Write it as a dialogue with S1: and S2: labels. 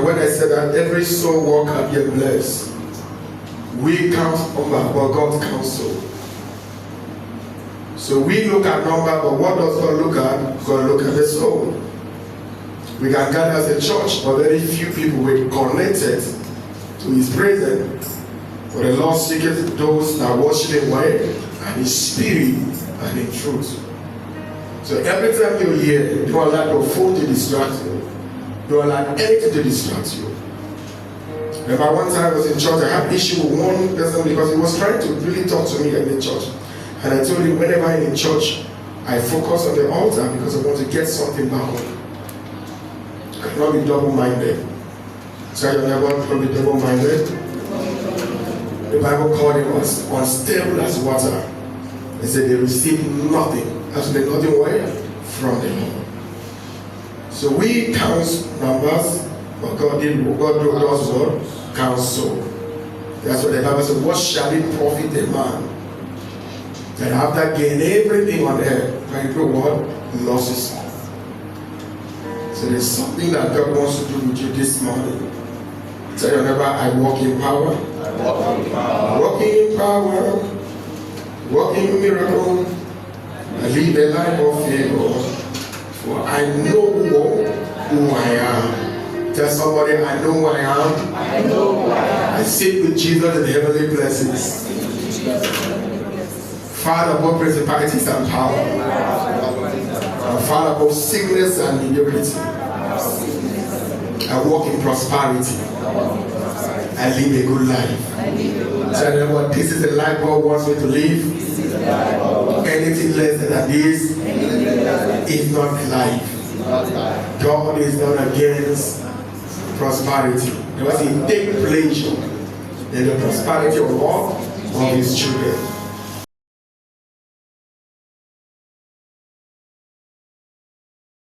S1: when I said that every soul walker be blessed, we count number, but God counts soul. So we look at number, but what does God look at? God look at the soul. We can gather as a church, but very few people were connected to His presence. For the Lord seeketh those that worship Him and His Spirit and in truth. So every time you hear, don't allow your phone to distract you. Don't allow anything to distract you. Remember one time I was in church, I had issue with one person because he was trying to really talk to me in the church. And I told him whenever I'm in church, I focus on the altar because I want to get something back home. I cannot be double-minded. So I never want to be double-minded. The Bible called him unstable as water. They said they received nothing. Absolutely nothing where? From the Lord. So we count numbers, but God does what? Count soul. That's what the Bible says. What shall it profit a man that after gaining everything on earth, can do what? Losses. So there's something that God wants to do with you this morning. Tell your neighbor, I walk in power. I walk in power. Walking in power. Walking in miracle. I live a life of favor. For I know who I am. Tell somebody, I know who I am. I know who I am. I sit with Jesus in heavenly places. Father of principalities and power. Father of sickness and mediocrity. I walk in prosperity. I live a good life. Tell them what this is the life God wants me to live. Anything less than this is not life. God is not against prosperity. Because He takes pleasure in the prosperity of all of His children.